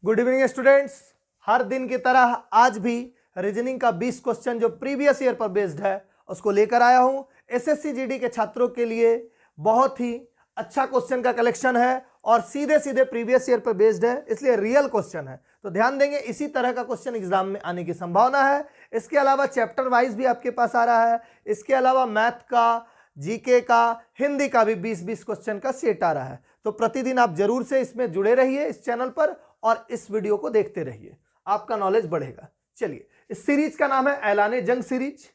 Good evening students. हर दिन की तरह आज भी रीजनिंग का 20 क्वेश्चन जो प्रीवियस ईयर पर बेस्ड है उसको लेकर आया हूं। एसएससी जीडी के छात्रों के लिए बहुत ही अच्छा क्वेश्चन का कलेक्शन है और सीधे सीधे प्रीवियस ईयर पर बेस्ड है, इसलिए रियल क्वेश्चन है। तो ध्यान देंगे, इसी तरह का क्वेश्चन एग्जाम में आने की संभावना है। इसके अलावा चैप्टर वाइज भी आपके पास आ रहा है। इसके अलावा मैथ का, जीके का, हिंदी का भी 20-20 क्वेश्चन का सेट आ रहा है। तो प्रतिदिन आप जरूर से इसमें जुड़े रहिए इस चैनल पर और इस वीडियो को देखते रहिए, आपका नॉलेज बढ़ेगा। चलिए, इस सीरीज का नाम है ऐलाने जंग सीरीज।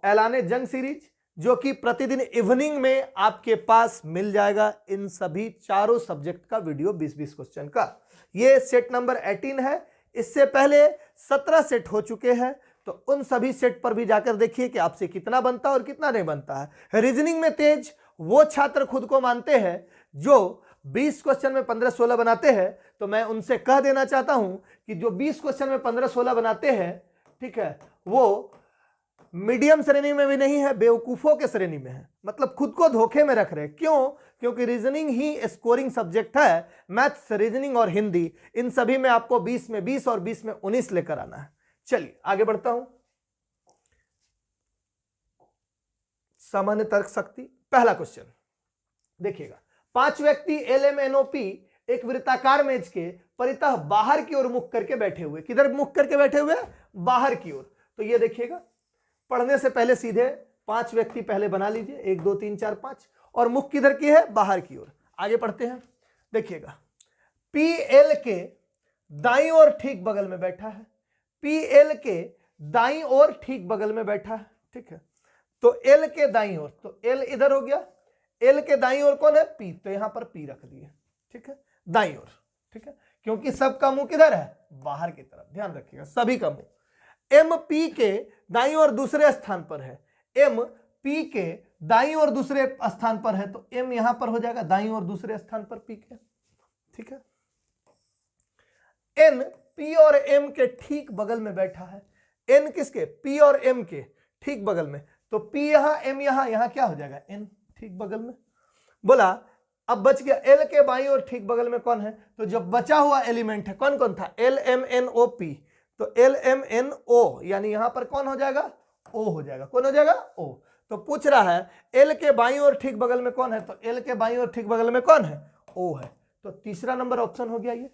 ऐलाने जंग सीरीज जो कि प्रतिदिन इवनिंग में आपके पास मिल जाएगा। इन सभी चारों सब्जेक्ट का वीडियो 20-20 क्वेश्चन का। ये सेट नंबर 18 है। इससे पहले 17 सेट हो चुके हैं, तो उन सभी सेट पर भी जाकर देखिए कि आपसे कितना बनता है और कितना नहीं बनता है। रीजनिंग में तेज वो छात्र खुद को मानते हैं जो 20 क्वेश्चन में 15-16 बनाते हैं। तो मैं उनसे कह देना चाहता हूं कि जो 20 क्वेश्चन में 15-16 बनाते हैं, ठीक है, वो मीडियम श्रेणी में भी नहीं है, बेवकूफों के श्रेणी में है। मतलब खुद को धोखे में रख रहे हैं। क्यों? क्योंकि रीजनिंग ही स्कोरिंग सब्जेक्ट है। मैथ्स, रीजनिंग और हिंदी, इन सभी में आपको 20 में 20 और 20 में 19 लेकर आना है। चलिए आगे बढ़ता हूं। सामान्य तर्क शक्ति, पहला क्वेश्चन देखिएगा। 5 व्यक्ति LMNOP एक वृत्ताकार मेज के परितः बाहर की ओर मुख करके बैठे हुए। किधर मुख करके बैठे हुए? बाहर की ओर। तो ये देखिएगा, पढ़ने से पहले सीधे 5 व्यक्ति पहले बना लीजिए, 1 2 3 4 5, और मुख किधर की है? बाहर की ओर। आगे पढ़ते हैं। देखिएगा, PL के दाईं ओर ठीक बगल में बैठा है। PL के दाईं ओर ठीक बगल में बैठा है, ठीक है। तो L के दाईं ओर, तो L इधर हो गया। L के दाईं ओर कौन है? P। तो यहां पर P रख दिए, ठीक है, दाईं ओर, ठीक है, क्योंकि सबका मुंह किधर है? बाहर की तरफ। ध्यान रखिएगा, सभी का मुंह। MP के दाईं ओर दूसरे स्थान पर है। MP के दाईं ओर दूसरे स्थान पर है, तो M यहां पर हो जाएगा दाईं ओर दूसरे स्थान पर P के, ठीक है। N P और M के ठीक बगल में बैठा है। N किसके? P और M के ठीक बगल में। तो P यहां, M यहां, यहां क्या हो जाएगा? N ठीक बगल में। बोला अब बच गया L के बाईं ओर ठीक बगल में कौन है? तो जो बचा हुआ एलिमेंट है कौन कौन था? LMNOP। तो LMNO यानी यहां पर कौन हो जाएगा? O हो जाएगा। कौन हो जाएगा? O। तो पूछ रहा है L के बाईं ओर ठीक बगल में कौन है? तो L के बाईं ओर ठीक बगल में कौन है? O है। तो तीसरा नंबर ऑप्शन हो गया ये,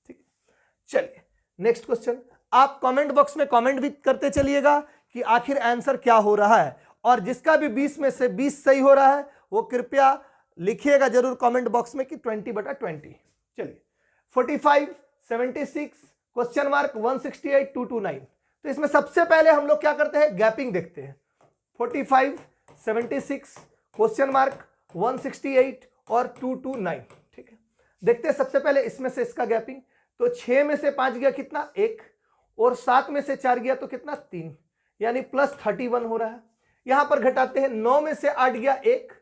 ठीक है। चलिए नेक्स्ट क्वेश्चन। आप कमेंट बॉक्स में कमेंट भी करते चलिएगा कि आखिर आंसर क्या हो रहा है, और जिसका भी 20 में से 20 सही हो रहा है वो कृपया लिखिएगा जरूर कमेंट बॉक्स में कि 20/20। चलिए 45, 76, क्वेश्चन मार्क 168, 229। तो इसमें सबसे पहले हम लोग क्या करते हैं? गैपिंग देखते हैं। 45, 76, क्वेश्चन मार्क 168 और 229, ठीक है। देखते हैं सबसे पहले इसमें से इसका गैपिंग। तो 6 में से 5 गया कितना? 1, और 7 में से 4 गया तो कितना? 3, यानी +31 हो रहा है। यहां पर घटाते हैं, 9 में से 8 गया 1,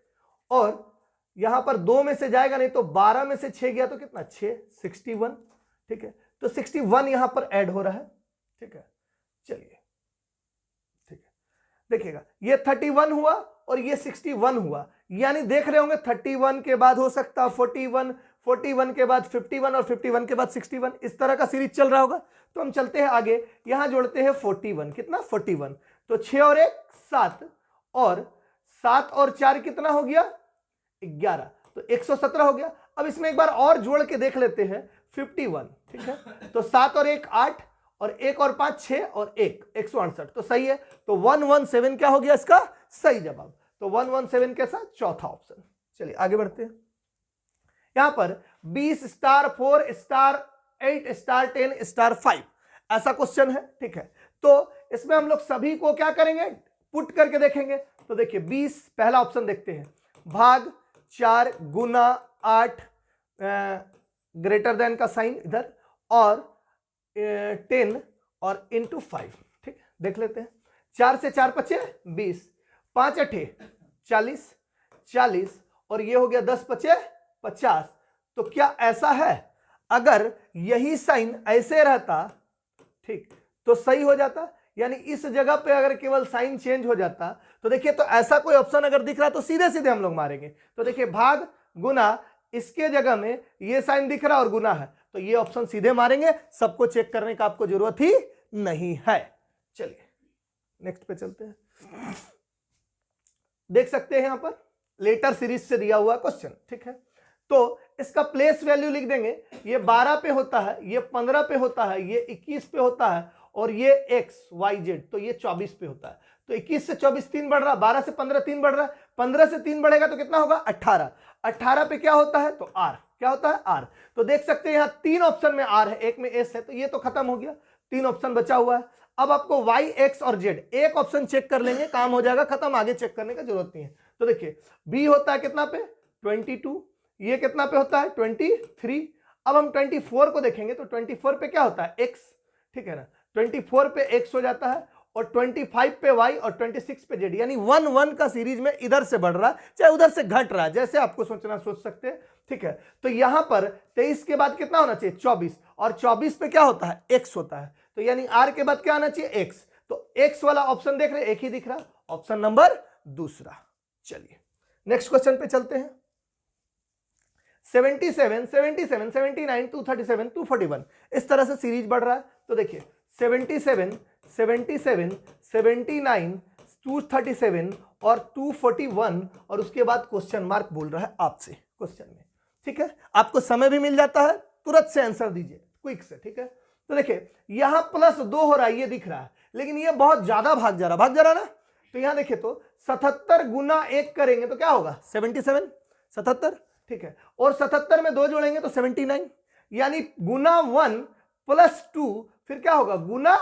और यहां पर 2 में से जाएगा नहीं, तो 12 में से 6 गया तो कितना? 6, 61, ठीक है। तो 61 यहां पर ऐड हो रहा है, ठीक है। चलिए, ठीक है, देखिएगा ये 31 हुआ और ये 61 हुआ, यानी देख रहे होंगे 31 के बाद हो सकता है 41, 41 के बाद 51 और 51 के बाद 61, इस तरह का सीरीज चल रहा होगा। तो हम चलते हैं आगे, यहां जोड़ते हैं 41, कितना? 41। तो 6 और 1 7, और 7 और 4 कितना हो गया? 11, तो 117 हो गया। अब इसमें एक बार और जोड़ के देख लेते हैं, 51, ठीक है। तो 7 और 1 8, और 1 और 5 6, और 1 168, तो सही है। तो 117 क्या हो गया इसका सही जवाब? तो 117 के साथ चौथा ऑप्शन। चलिए आगे बढ़ते हैं। यहां पर 20 स्टार 4 स्टार 8 स्टार 10 स्टार 5 ऐसा क्वेश्चन है, ठीक है। तो इसमें हम लोग सभी को क्या करेंगे? पुट करके देखेंगे। तो देखिए 20, पहला ऑप्शन देखते हैं, भाग 4 गुना 8 ग्रेटर देन का साइन इधर, और 10 और इंटू 5, ठीक है। देख लेते हैं। 4 से 4 5 20, 5 8 40, 40, और ये हो गया 10 5 50। तो क्या ऐसा है? अगर यही साइन ऐसे रहता, ठीक, तो सही हो जाता। यानी इस जगह पे अगर केवल साइन चेंज हो जाता, तो देखिए, तो ऐसा कोई ऑप्शन अगर दिख रहा तो सीधे सीधे हम लोग मारेंगे। तो देखिए भाग गुना, इसके जगह में ये साइन दिख रहा और गुना है, तो ये ऑप्शन सीधे मारेंगे, सबको चेक करने का आपको जरूरत ही नहीं है। चलिए नेक्स्ट पे चलते हैं। देख सकते हैं यहां पर लेटर सीरीज से दिया हुआ क्वेश्चन, ठीक है। तो इसका प्लेस वैल्यू लिख देंगे, ये 12 पे होता है, ये 15 पे होता है, ये 21 पे होता है, और ये एक्स वाई जेड तो ये 24 पे होता है। तो 21 से 24 3 बढ़ रहा, 12 से 15 3 बढ़ रहा, 15 से 3 बढ़ेगा तो कितना होगा 18। 18 पे क्या होता है तो आर, क्या होता है आर। तो देख सकते हैं यहां 3 ऑप्शन में आर है, एक में एस है, तो ये तो खत्म हो गया, 3 ऑप्शन बचा हुआ है। अब आपको वाई एक्स और जेड एक ऑप्शन चेक कर लेंगे, काम हो जाएगा खत्म, आगे चेक करने का जरूरत नहीं है। तो देखिए बी होता है कितना पे 22, ये कितना पे होता है 23। अब हम 24 को देखेंगे तो 24 पे क्या होता है x, ठीक है ना, 24 पे x हो जाता है, और 25 पे y और 26 पे z, यानी 1 1 का सीरीज में इधर से बढ़ रहा है चाहे उधर से घट रहा है, जैसे आपको सोचना सोच सकते हैं, ठीक है। तो यहां पर 23 के बाद कितना होना चाहिए 24, और 24 पे क्या होता है x होता है, तो यानी r के बाद क्या आना चाहिए x। तो x वाला ऑप्शन देख रहे हैं, एक ही दिख रहा, ऑप्शन नंबर दूसरा। चलिए नेक्स्ट क्वेश्चन पे चलते हैं। 77, 77, 79, 237, 241 इस तरह से सीरीज बढ़ रहा है। तो देखिए 77, 77, 79, 237 और 241, और उसके बाद क्वेश्चन मार्क बोल रहा है आपसे क्वेश्चन में, ठीक है। आपको समय भी मिल जाता है, तुरंत से आंसर दीजिए क्विक से, ठीक है। तो देखिए यहां +2 हो रहा है, ये दिख रहा है, लेकिन ये बहुत ज्यादा भाग जा रहा ना। तो यहां देखिए तो 77 गुना 1 करेंगे तो क्या होगा 77, 77, ठीक है, और 77 में 2 जोड़ेंगे तो 79, यानी गुना 1 + 2 फिर क्या होगा गुना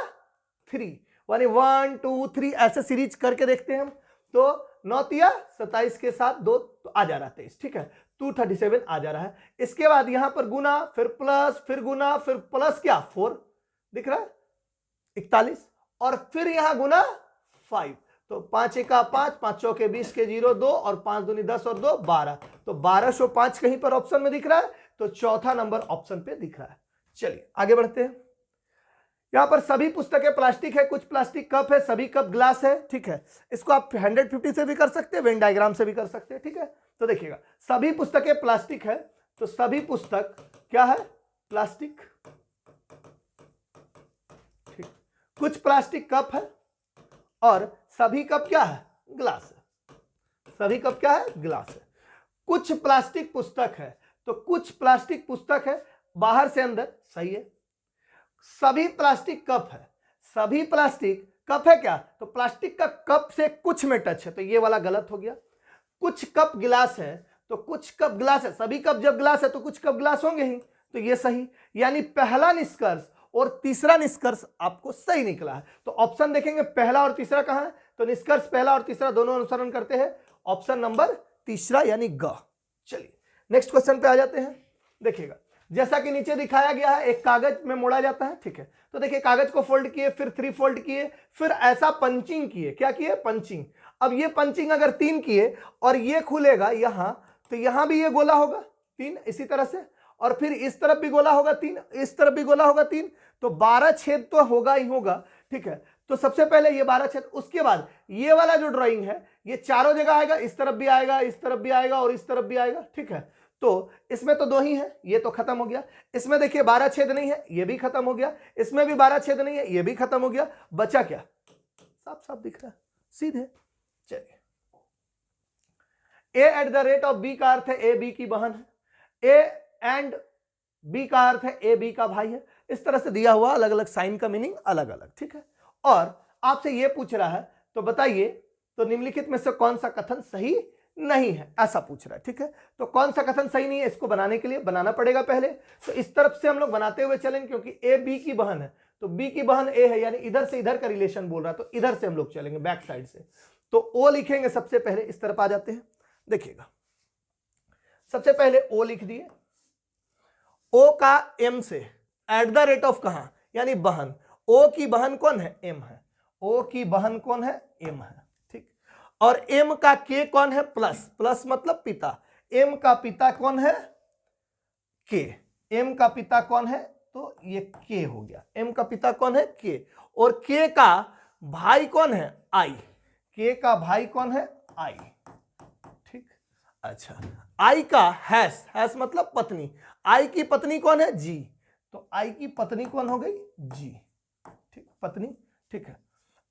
3, यानी 1 2 3 ऐसे सीरीज करके देखते हैं हम। तो 9 तिया 27 के साथ 2 तो आ जा रहा है 23, ठीक है, 237 आ जा रहा है। इसके बाद यहां पर गुना, फिर प्लस, फिर गुना, फिर प्लस क्या 4 दिख रहा है 41, और फिर यहां गुना 5, तो 5 एका 5, 5 चौके 20 के 0 2, और 5 दूनी 10 और 2 12, तो 1205 कहीं पर ऑप्शन में दिख रहा है, तो चौथा नंबर ऑप्शन पे दिख रहा है। चलिए आगे बढ़ते हैं। यहां पर सभी पुस्तकें प्लास्टिक है, कुछ प्लास्टिक कप है, सभी कप ग्लास है, ठीक है। इसको आप 150 से भी कर सकते हैं, वेन डायग्राम से भी कर सकते हैं, ठीक है। तो देखिएगा सभी पुस्तकें प्लास्टिक है, तो सभी पुस्तक क्या है प्लास्टिक, ठीक। कुछ प्लास्टिक कप है, और सभी कप क्या है ग्लास है, सभी कप क्या है ग्लास है। कुछ प्लास्टिक पुस्तक है, तो कुछ प्लास्टिक पुस्तक है, बाहर से अंदर, सही है। सभी प्लास्टिक कप है, सभी प्लास्टिक कप है क्या, तो प्लास्टिक का कप से कुछ में टच है, तो ये वाला गलत हो गया। कुछ कप गिलास है, तो कुछ कप ग्लास है, सभी कप जब ग्लास है तो कुछ कप ग्लास होंगे ही, तो ये सही, यानी पहला निष्कर्ष और तीसरा निष्कर्ष आपको सही निकला है। तो ऑप्शन देखेंगे पहला और तीसरा कहां है, तो निष्कर्ष पहला और तीसरा दोनों अनुसरण करते हैं ऑप्शन नंबर तीसरा यानी ग। चलिए नेक्स्ट क्वेश्चन पे आ जाते हैं। देखिएगा जैसा कि नीचे दिखाया गया है, एक कागज में मोड़ा जाता है, ठीक है। तो देखिए कागज को फोल्ड किए, फिर 3 फोल्ड किए, फिर ऐसा पंचिंग किए, क्या किए पंचिंग। अब ये पंचिंग अगर 3 किए और ये खुलेगा यहां, तो यहां भी ये गोला होगा 3 इसी तरह से, और फिर इस तरफ भी गोला होगा 3, इस तरफ भी गोला होगा 3, तो 12 छेद तो होगा ही होगा, ठीक है। तो सबसे पहले ये 12 छेद, उसके बाद ये वाला जो ड्राइंग है ये चारों जगह आएगा, इस तरफ भी आएगा, इस तरफ भी आएगा और इस तरफ भी आएगा, ठीक है। तो इसमें तो 2 ही है, ये तो खत्म हो गया। इसमें देखिए 12 छेद नहीं है, ये भी खत्म हो गया। इसमें भी 12 छेद नहीं है, ये भी खत्म हो गया। बचा क्या साफ साफ दिख रहा है सीधे। चलिए A at the rate of B का अर्थ है ए बी की बहन है, ए एंड बी का अर्थ है ए बी का भाई है। इस तरह से दिया हुआ अलग अलग साइन का मीनिंग अलग अलग, ठीक है। और आपसे यह पूछ रहा है तो बताइए तो निम्नलिखित में से कौन सा कथन सही नहीं है, ऐसा पूछ रहा है, ठीक है। तो कौन सा कथन सही नहीं है, इसको बनाने के लिए बनाना पड़ेगा पहले। तो इस तरफ से हम लोग बनाते हुए चलेंगे, क्योंकि ए बी की बहन है, तो बी की बहन ए है, यानी इधर से इधर का रिलेशन बोल रहा है, तो इधर से हम लोग चलेंगे बैक साइड से। तो ओ लिखेंगे सबसे पहले, इस तरफ आ जाते हैं। देखिएगा सबसे पहले ओ लिख दिए, ओ का एम से एट द रेट ऑफ कहां यानी बहन, ओ की बहन कौन है एम है, ओ की बहन कौन है एम है, ठीक। और एम का के कौन है प्लस, प्लस मतलब पिता, एम का पिता कौन है के, एम का पिता कौन है तो ये के हो गया, एम का पिता कौन है के, और के का भाई कौन है आई, के का भाई कौन है आई, ठीक। अच्छा आई का हैस, हैस मतलब पत्नी, आई की पत्नी कौन है जी, तो आई की पत्नी कौन हो गई? जी। ठीक, पत्नी। ठीक है,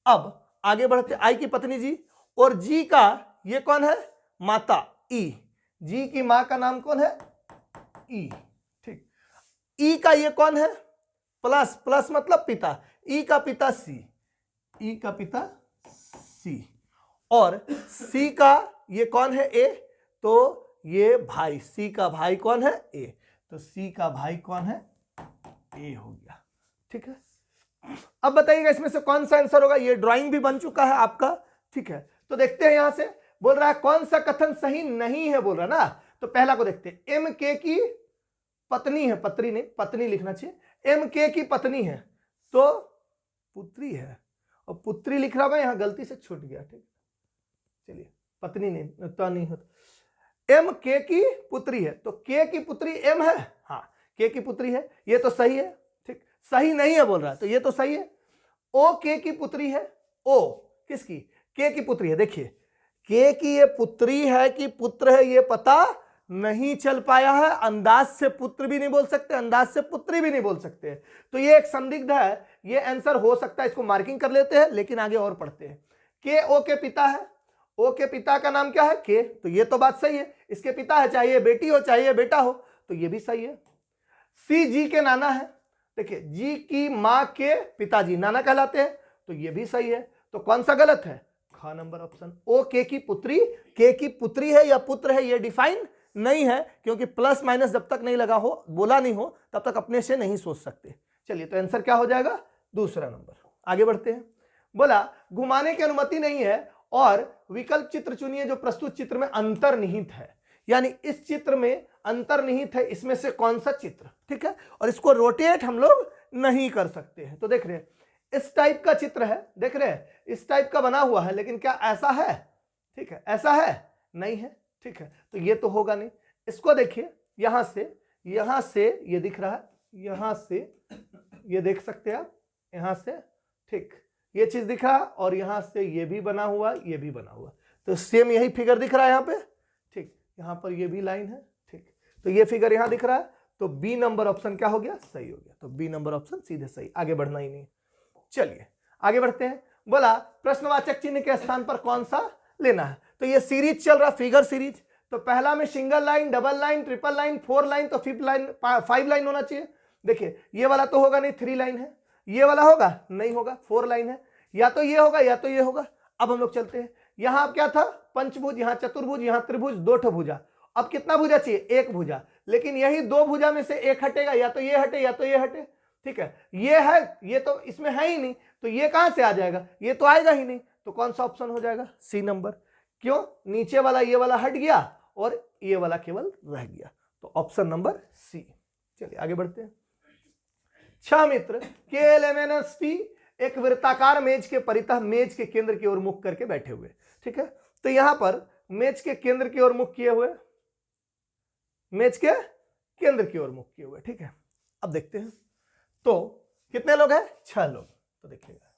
अब आगे बढ़ते, आई की पत्नी जी, और जी का ये कौन है? माता, ई। जी की मां का नाम कौन है? ई। ठीक, ई का ये कौन है? प्लस, प्लस मतलब पिता, ई का पिता सी, ई का पिता सी, और सी का ये कौन है? ए। तो ये भाई, सी का भाई कौन है? ए। तो सी का भाई कौन है? ए हो गया। ठीक है, अब बताइएगा इसमें से कौन सा आंसर होगा। ये ड्राइंग भी बन चुका है आपका। ठीक है, तो देखते हैं, यहां से बोल रहा है कौन सा कथन सही नहीं है, बोल रहा ना। तो पहला को देखते हैं, एम के की पत्नी है, पत्री नहीं, पत्नी लिखना चाहिए। एम के की पत्नी है तो पुत्री है, और पुत्री लिख रहा होगा, यहां गलती से छूट गया। ठीक, चलिए, पत्नी नहीं तो नहीं होता। एम के की पुत्री है, तो के की पुत्री एम है, हाँ के की पुत्री है, ये तो सही है। ठीक, सही नहीं है बोल रहा है, तो ये तो सही है। ओ के की पुत्री है, ओ किसकी? के की पुत्री है। देखिए, के की ये पुत्री है कि पुत्र है, ये पता नहीं चल पाया है। अंदाज से पुत्र भी नहीं बोल सकते, अंदाज से पुत्री भी नहीं बोल सकते, तो ये एक संदिग्ध है। ये आंसर हो सकता है, इसको मार्किंग कर लेते हैं, लेकिन आगे और पढ़ते हैं। के ओ के पिता है, ओ के पिता का नाम क्या है? के, तो ये तो बात सही है, इसके पिता है, चाहे बेटी हो चाहे बेटा हो, तो ये भी सही है। सी जी के नाना है, देखिए जी की मां के पिताजी नाना कहलाते हैं, तो ये भी सही है। तो कौन सा गलत है? ख नंबर ऑप्शन। ओ के की पुत्री, के की पुत्री है या पुत्र है, ये डिफाइन नहीं है, क्योंकि प्लस माइनस जब तक नहीं लगा हो, बोला नहीं हो, तब तक अपने से नहीं सोच सकते। चलिए, तो आंसर क्या हो जाएगा? दूसरा नंबर। आगे बढ़ते हैं, बोला घुमाने की अनुमति नहीं है और विकल्प चित्र चुनिए जो प्रस्तुत चित्र में अंतर्निहित है, यानी इस चित्र में अंतर्निहित है, इसमें से कौन सा चित्र? ठीक है, और इसको रोटेट हम लोग नहीं कर सकते हैं। तो देख रहे हैं, इस टाइप का चित्र है, देख रहे हैं, इस टाइप का बना हुआ है, लेकिन क्या ऐसा है? ठीक है, ऐसा है? नहीं है। ठीक है, तो ये तो होगा नहीं। इसको देखिए, यहां से ये दिख रहा है, यहां से ये देख सकते हैं आप, यहां से, ठीक, ये चीज दिख रहा, और यहां से ये भी बना हुआ, ये भी बना हुआ, तो सेम यही फिगर दिख रहा है यहां पे। ठीक, यहां पर ये भी लाइन है। ठीक, तो ये फिगर यहां दिख रहा है, तो बी नंबर ऑप्शन क्या हो गया? सही हो गया। तो बी नंबर ऑप्शन सीधे सही, आगे बढ़ना ही नहीं। चलिए आगे बढ़ते हैं, बोला प्रश्नवाचक चिन्ह के स्थान पर कौन सा लेना है। तो ये सीरीज चल रहा, फिगर सीरीज, तो पहला में single line, double line, triple line, 4 line, तो 5 लाइन होना चाहिए। देखिए, ये वाला तो होगा नहीं, 3 लाइन है, ये वाला होगा नहीं, होगा 4 लाइन है, या तो ये होगा या तो ये होगा। अब हम लोग चलते हैं, यहां क्या था? पंचभुज, यहां चतुर्भुज, यहां त्रिभुज, 2 भुजा। अब कितना भुजा चाहिए? 1 भुजा, लेकिन यही 2 भुजा में से एक हटेगा, या तो ये हटे या तो ये हटे। ठीक है, ये है, ये तो इसमें है ही नहीं, तो ये कहां से आ जाएगा? ये तो आएगा ही नहीं, तो कौन सा ऑप्शन हो जाएगा? C number. क्यों? नीचे वाला ये वाला हट गया और ये वाला केवल रह गया, तो ऑप्शन नंबर सी। चलिए आगे बढ़ते हैं। 6 मित्र KLMNSP एक वृत्ताकार मेज के परितः मेज के केंद्र की ओर मुख करके बैठे हुए। ठीक है, तो यहां पर मेज के केंद्र की ओर मुख किए हुए, मेज के केंद्र की ओर मुख किए हुए। ठीक है, अब देखते हैं, तो कितने लोग हैं? 6 लोग। तो देखिएगा,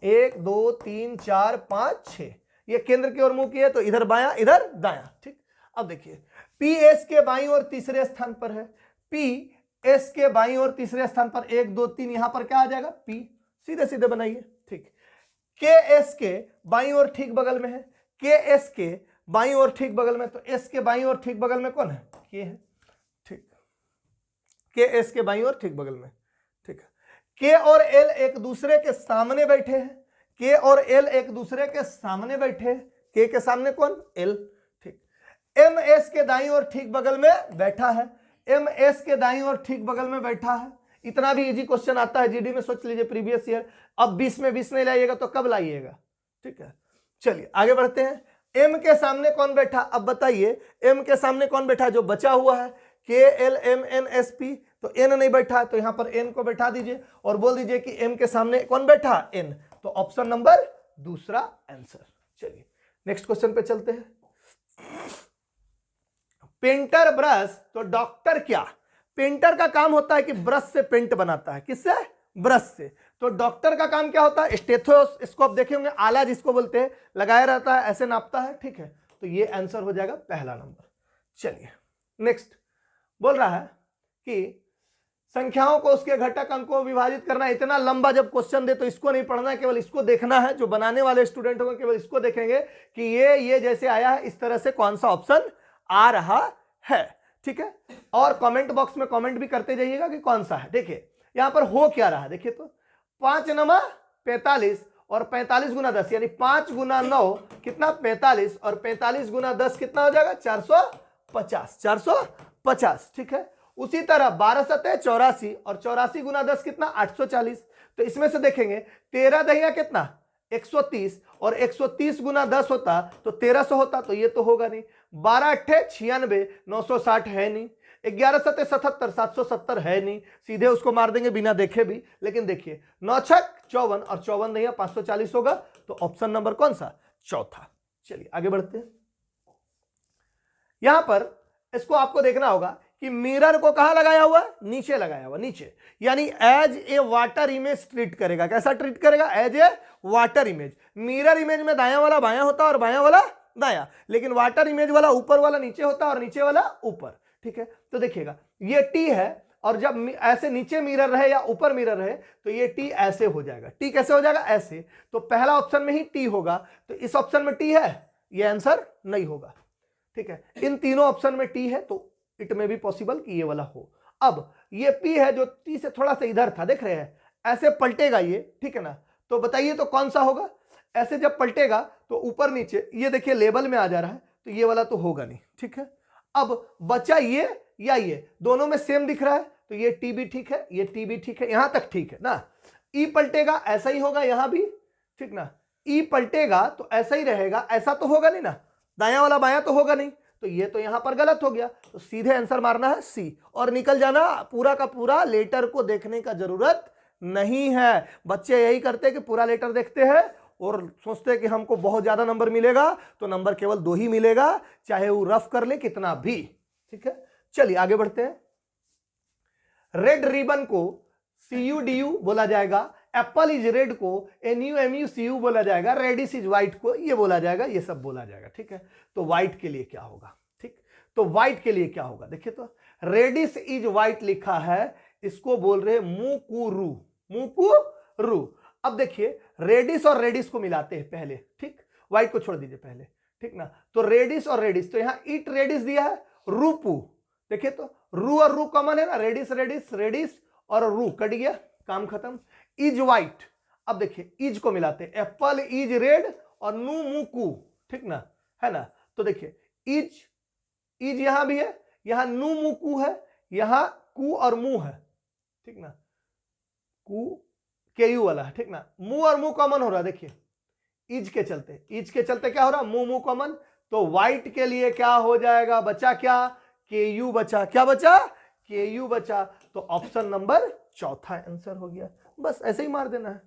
1 2 3 4 5 6, ये केंद्र की ओर मुंह किए, तो इधर बायां इधर दायां। ठीक, अब देखिए, पी एस के बाईं ओर तीसरे स्थान पर है, पी एस के बाईं ओर तीसरे स्थान पर 1 2 3, यहां पर क्या आ जाएगा? पी, सीधे सीधे बनाइए। ठीक, के एस के बाईं ओर ठीक बगल में है, के एस के बाईं ओर ठीक बगल में, तो एस के बाईं ओर ठीक बगल में कौन है? के है। ठीक, के एस के बाईं ओर ठीक बगल में। ठीक है, के और एल एक दूसरे के सामने बैठे हैं, के और एल एक दूसरे के सामने बैठे हैं, के के सामने कौन? एल। ठीक, एम एस के दाईं ओर ठीक बगल में बैठा है, एम एस के दाईं ओर ठीक बगल में बैठा है। इतना भी इजी क्वेश्चन आता है जीडी में, सोच लीजिए प्रीवियस ईयर। अब 20 में 20 नहीं लाइएगा तो कब लाइएगा? ठीक है, चलिए आगे बढ़ते हैं। एम के सामने कौन बैठा? अब बताइए, एम के सामने कौन बैठा? जो बचा हुआ है KLMNSP, तो एन नहीं बैठा है, तो यहां पर एन को बैठा दीजिए और बोल दीजिए कि एम के सामने कौन बैठा? एन। तो ऑप्शन नंबर दूसरा आंसर। चलिए नेक्स्ट क्वेश्चन पे चलते हैं। पेंटर ब्रश, तो डॉक्टर क्या? पेंटर का काम होता है कि ब्रश से पेंट बनाता है, किससे? ब्रश से। तो डॉक्टर का काम क्या होता है? स्टेथोस्कोप देखे होंगे, आला जिसको बोलते हैं, लगाया रहता है, ऐसे नापता है। ठीक है, तो ये आंसर हो जाएगा पहला नंबर। चलिए नेक्स्ट, बोल रहा है कि संख्याओं को उसके घटक अंकों विभाजित करना, इतना लंबा जब क्वेश्चन दे तो इसको नहीं पढ़ना है, केवल इसको देखना है। जो बनाने वाले स्टूडेंट होंगे केवल इसको देखेंगे कि ये जैसे आया है इस तरह से कौन सा ऑप्शन आ रहा है, ठीक है। और कमेंट बॉक्स में कमेंट भी करते जाइएगा कि कौन सा है। देखिए यहां पर हो क्या रहा है, देखिए तो 5 नमा 45 और 45 गुना 10 यानी 5 गुना 9 कितना 45 और 45 गुना 10 कितना हो जाएगा 450, 450, ठीक है। उसी तरह 12 सतह 84 और 84 गुना 10 कितना 840। तो इसमें से देखेंगे 13 दहिया कितना 130 और 130 गुना 10 होता तो 1300 होता, तो ये तो होगा नहीं। 12 अट्ठे 96 960 है नहीं। 11 सतह 77 770 है नहीं, सीधे उसको मार देंगे बिना देखे भी। लेकिन देखिए 9 छक 54 और 54 दहिया 540 होगा, तो ऑप्शन नंबर कौन सा चौथा। चलिए आगे बढ़ते हैं। यहां पर इसको आपको देखना होगा कि मिरर को कहां लगाया हुआ, नीचे लगाया हुआ, नीचे, यानी as a water image treat करेगा। कैसा ट्रीट करेगा, as a water image. Mirror image में दायां वाला बायां होता है और बायां वाला दायां, लेकिन वाटर इमेज वाला ऊपर वाला नीचे होता है और नीचे वाला ऊपर, ठीक है। तो देखिएगा ये टी है और जब ऐसे नीचे मिरर रहे या ऊपर मिरर रहे तो ये टी ऐसे हो जाएगा। टी कैसे हो जाएगा, ऐसे। तो पहला ऑप्शन में ही टी होगा, तो इस ऑप्शन में टी है, ये आंसर नहीं होगा, ठीक है। इन तीनों ऑप्शन में टी है तो इट में भी पॉसिबल कि ये वाला हो। अब ये पी है जो टी से थोड़ा सा इधर था, देख रहे हैं ऐसे पलटेगा ये, ठीक है ना। तो बताइए तो कौन सा होगा, ऐसे जब पलटेगा तो ऊपर नीचे, ये देखिए लेबल में आ जा रहा है, तो ये वाला तो होगा नहीं, ठीक है। अब बचा ये या ये, दोनों में सेम दिख रहा है, तो ये टी भी ठीक है, ये टी भी ठीक है, यहां तक ठीक है ना। ई पलटेगा ऐसा ही होगा यहां भी, ठीक ना। ई पलटेगा तो ऐसा ही रहेगा, ऐसा तो होगा नहीं ना, दायां वाला बायां तो होगा नहीं, तो ये तो यहां पर गलत हो गया। तो सीधे आंसर मारना है सी और निकल जाना। पूरा का पूरा लेटर को देखने का जरूरत नहीं है। बच्चे यही करते हैं कि पूरा लेटर देखते हैं और सोचते हैं कि हमको बहुत ज्यादा नंबर मिलेगा, तो नंबर केवल 2 ही मिलेगा, चाहे वो रफ कर ले कितना भी, ठीक है। चलिए आगे बढ़ते हैं। रेड रिबन को CUDU बोला जाएगा, एप्पल इज रेड को NUMUCU बोला जाएगा, रेडिश इज व्हाइट को ये बोला जाएगा, ये सब बोला जाएगा, ठीक है। तो व्हाइट के लिए क्या होगा, ठीक। तो व्हाइट के लिए क्या होगा, देखिए तो रेडिश इज व्हाइट लिखा है, इसको बोल रहे मुकुरु, मुकुरु। अब देखिए रेडिश और रेडिश को मिलाते हैं पहले, ठीक, व्हाइट को छोड़ दीजिए पहले, ठीक ना। तो रेडिश और रेडिश, तो यहां इट रेडिश दिया है, रूपू, देखिए तो रू और रू कॉमन है ना, रेडिश रेडिश, रेडिश और रू कट गया, काम खत्म। इज व्हाइट, अब देखिए इज को मिलाते, एप्पल इज रेड और नु मुकू, ठीक ना, है ना। तो देखिए इज, इज यहां भी है, यहां नु मुकू है, यहां कू और मु है, ठीक ना, कू के यू वाला है, ठीक ना। मु और मु कॉमन हो रहा है, देखिए इज के चलते, इज के चलते क्या हो रहा, मु मु कॉमन। तो व्हाइट के लिए क्या हो जाएगा, बचा क्या, के यू बचा, क्या बचा, के यू बचा। तो ऑप्शन नंबर चौथा आंसर हो गया। बस ऐसे ही मार देना है।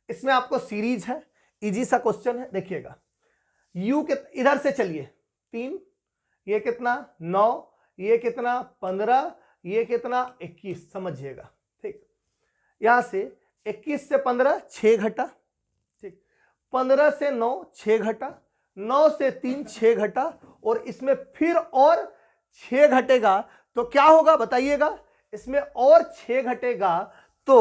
इसमें आपको सीरीज है, इजी सा क्वेश्चन है, देखिएगा। यू के इधर से चलिए 3, ये कितना 9, ये कितना 15, ये कितना 21, समझिएगा, ठीक। यहां से 21 से 15 6 घटा, ठीक। 15 से 9 6 घटा, 9 से 3 6 घटा, और इसमें फिर और 6 घटेगा तो क्या होगा बताइएगा। इसमें और 6 घटेगा तो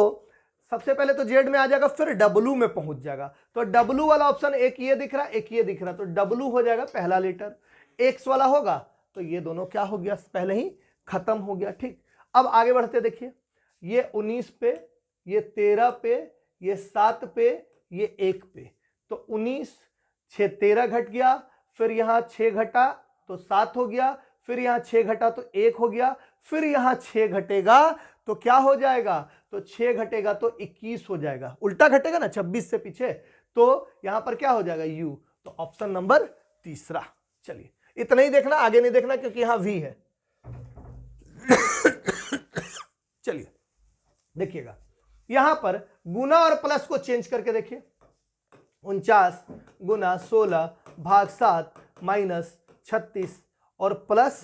सबसे पहले तो जेड में आ जाएगा, फिर डब्लू में पहुंच जाएगा। तो डब्लू वाला ऑप्शन एक ये दिख रहा, एक ये दिख रहा, तो डब्लू हो जाएगा पहला लेटर। एक्स वाला होगा तो ये दोनों क्या हो गया, पहले ही खत्म हो गया, ठीक। अब आगे बढ़ते देखिए, ये 19 पे, ये 13 पे, ये 7 पे, ये 1 पे। तो 19 6 13 घट गया, फिर यहां 6 घटा तो 7 हो गया, फिर यहां 6 घटा तो 1 हो गया, फिर यहां 6 घटेगा तो क्या हो जाएगा, तो 6 घटेगा तो 21 हो जाएगा, उल्टा घटेगा ना 26 से पीछे, तो यहां पर क्या हो जाएगा यू। तो ऑप्शन नंबर तीसरा। चलिए इतना ही देखना, आगे नहीं देखना क्योंकि यहां वी है। चलिए देखिएगा, यहां पर गुना और प्लस को चेंज करके देखिए, 49 गुना 16 भाग 7 माइनस 36 और प्लस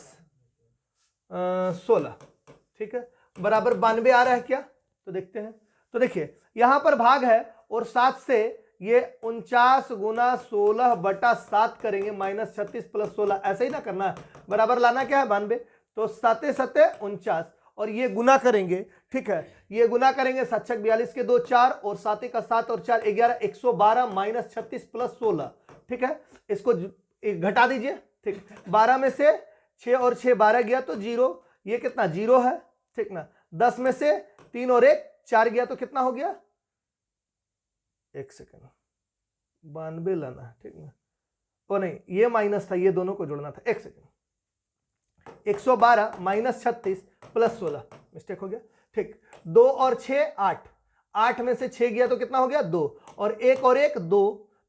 16, ठीक है, बराबर 92 आ रहा है क्या, तो देखते हैं। तो देखिए यहां पर भाग है और 7 से ये 49 गुना 16 बटा 7 करेंगे, माइनस 36 प्लस 16, ऐसे ही ना करना है, बराबर लाना क्या है 92। तो 7 7 49 और ये गुना करेंगे, ठीक है, ये गुना करेंगे 7 छक 42 के 2 4 और 7 का 7 और 4 11, 112 माइनस 36 प्लस 16, ठीक है, इसको घटा दीजिए, ठीक, 12 में से 6 और 6 12 गया तो 0, ये कितना 0 है, ठीक ना, 10 में से 3 और 1 4 गया तो कितना हो गया, 1 सेकेंड 92 लाना है, ठीक ना, ओ नहीं ये माइनस था, ये दोनों को जोड़ना था, 1 सेकेंड, 112 माइनस 36 प्लस 16, मिस्टेक हो गया, ठीक, 2 और 6 8, 8 में से 6 गया तो कितना हो गया 2 और 1 और 1 2,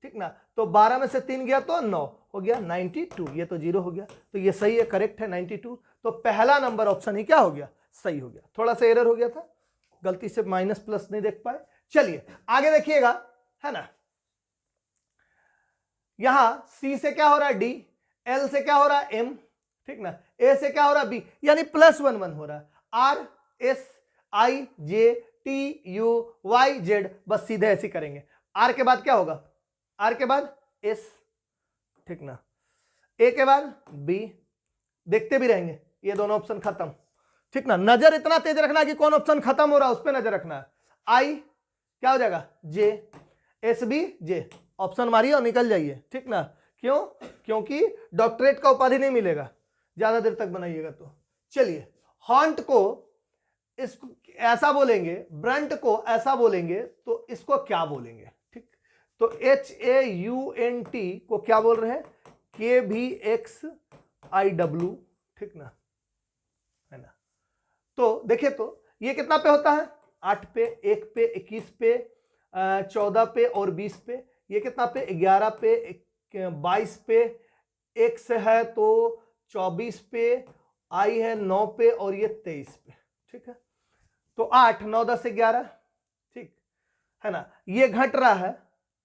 ठीक ना, तो 12 में से 3 गया तो 9 हो गया 92, ये तो 0 हो गया, तो ये सही है, करेक्ट है 92, तो पहला नंबर ऑप्शन ही क्या हो गया, सही हो गया, थोड़ा सा एरर हो गया था, गलती से माइनस प्लस नहीं देख पाए। चलिए आगे देखिएगा, है ना, यहां C से क्या हो रहा है D, L से क्या हो रहा है M, ठीक ना, A से क्या हो रहा है B, यानी +1 1 हो रहा है, R S I J T U Y Z, बस सीधे ऐसे करेंगे, R के बाद क्या होगा, R के बाद S, ठीक ना, A के बाद B, देखते भी रहेंगे, ये दोनों ऑप्शन खत्म, ठीक ना, नजर इतना तेज रखना कि कौन ऑप्शन खत्म हो रहा है उस पर नजर रखना है, I क्या हो जाएगा J, S B J, option मारिए और निकल जाइए, ठीक ना, क्यों, क्योंकि डॉक्टरेट का उपाधि नहीं मिलेगा ज्यादा देर तक बनाइएगा तो। चलिए हॉन्ट को इसको ऐसा बोलेंगे, ब्रंट को ऐसा बोलेंगे, तो इसको क्या बोलेंगे, ठीक, तो HAUNT को क्या बोल रहे हैं, KVXIW, ठीक ना, है ना, तो देखिए तो ये कितना पे होता है, 8 पे, 1 पे, 21 पे, 14 पे और 20 पे, ये कितना पे 11 पे, 22 पे, 1 से है तो 24 पे, आई है 9 पे और ये 23 पे, ठीक है, तो 8 9 10 11, ठीक है ना, ये घट रहा है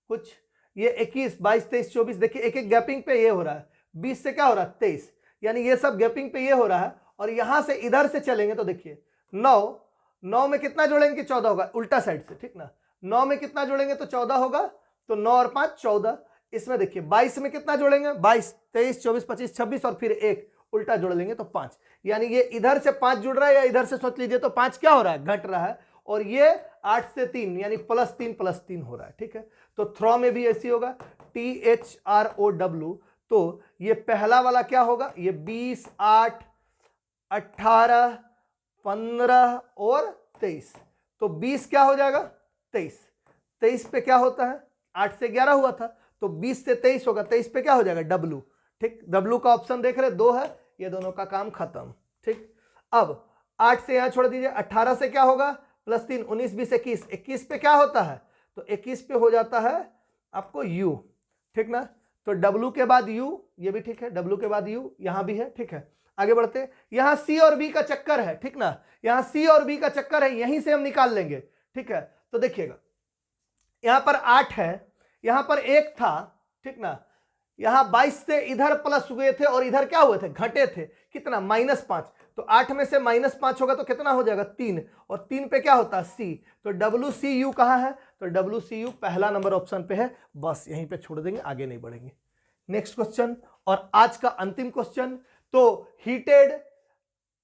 कुछ, ये 21 22 23 24, देखिए एक एक गैपिंग पे ये हो रहा है, 20 से क्या हो रहा है 23, यानी ये सब गैपिंग पे ये हो रहा है, और यहां से इधर से चलेंगे तो देखिए 9 में कितना जोड़ेंगे कि 14 होगा, उल्टा साइड से, ठीक ना, 9 में कितना जोड़ेंगे तो 14 होगा, तो 9 और 5 14, इसमें देखिए 22 में कितना जोड़ेंगे, 22 23 24 25 26 और फिर 1 उल्टा जोड़ लेंगे तो 5, यानी ये इधर से 5 जुड़ रहा है या इधर से सोच लीजिए तो 5 क्या हो रहा है, घट रहा है, और ये 8 से 3 यानी +3 हो रहा है, ठीक है, तो थ्रो में भी ऐसी होगा, THROW, तो ये पहला वाला क्या होगा, ये 20 8 18 15 और 23, तो 20 क्या हो जाएगा 23 पे क्या होता है, 8 से 11 हुआ था, तो 20 से 23 होगा, 23 पे क्या हो जाएगा W, ठीक, W का ऑप्शन देख रहे 2 है, ये दोनों का काम खत्म, ठीक, अब 8 से यहां छोड़ दीजिए, 18 से क्या होगा +3 19 20 21, 21 पे क्या होता है, तो 21 पे हो जाता है आपको U, ठीक ना, तो W के बाद U, ये भी ठीक है, W के बाद U यहां भी है, ठीक है, आगे बढ़ते, यहां C और B का चक्कर है, ठीक ना, यहां C और B का चक्कर है, यहीं से हम निकाल लेंगे, ठीक है, तो देखिएगा यहां पर 8 है, यहां पर 1 था, ठीक ना, यहां 22 से इधर प्लस हुए थे और इधर क्या हुए थे, घटे थे, कितना -5, तो 8 में से -5 होगा तो कितना हो जाएगा 3, और 3 पे क्या होता है C, तो WCU कहां है, तो WCU पहला नंबर ऑप्शन पे है, बस यहीं पे छोड़ देंगे, आगे नहीं बढ़ेंगे। नेक्स्ट क्वेश्चन और आज का अंतिम क्वेश्चन, तो हीटेड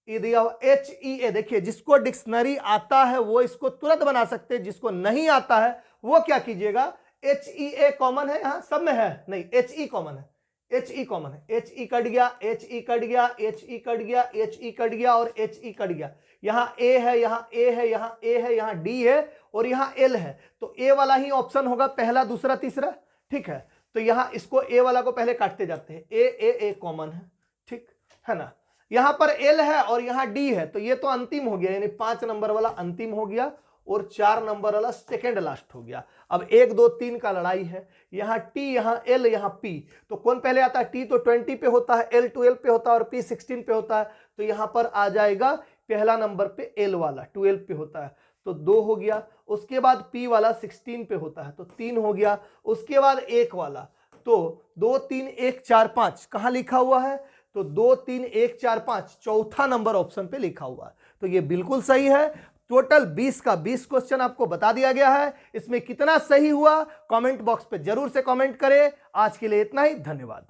HEA, देखिए जिसको डिक्शनरी आता है वो इसको तुरंत बना सकते हैं, जिसको नहीं आता है वो क्या कीजिएगा, HEA कॉमन है, यहां सब में है नहीं, HE कॉमन है, HE कॉमन है, HE कट गया, HE कट गया, HE कट गया, HE कट गया और HE कट गया, यहां A है, यहां A है, यहां A है, यहां D है और यहां L है, तो A वाला ही ऑप्शन होगा पहला दूसरा तीसरा, ठीक है, तो यहां इसको A वाला को पहले काटते जाते हैं, A कॉमन है, ठीक है ना, यहां पर L है और यहां D है, तो ये तो अंतिम हो गया, यानी 5 नंबर वाला अंतिम हो गया और 4 नंबर वाला सेकेंड लास्ट हो गया। अब 1 2 3 का लड़ाई है, यहां T यहां L यहां P, तो कौन पहले आता है, T तो 20 पे होता है, L 12 पे होता है और P 16 पे होता है, तो यहां पर आ जाएगा पहला नंबर पे L वाला 12 पे होता है, तो 2 हो गया, उसके बाद P वाला 16 पे होता है तो 3 हो गया, उसके बाद 1 वाला, तो 2 3 1 4 5 कहां लिखा हुआ है, तो 2 3 1 4 5 चौथा नंबर ऑप्शन पे लिखा हुआ है, तो ये बिल्कुल सही है। टोटल 20 का 20 क्वेश्चन आपको बता दिया गया है, इसमें कितना सही हुआ कमेंट बॉक्स पे जरूर से कमेंट करें। आज के लिए इतना ही, धन्यवाद।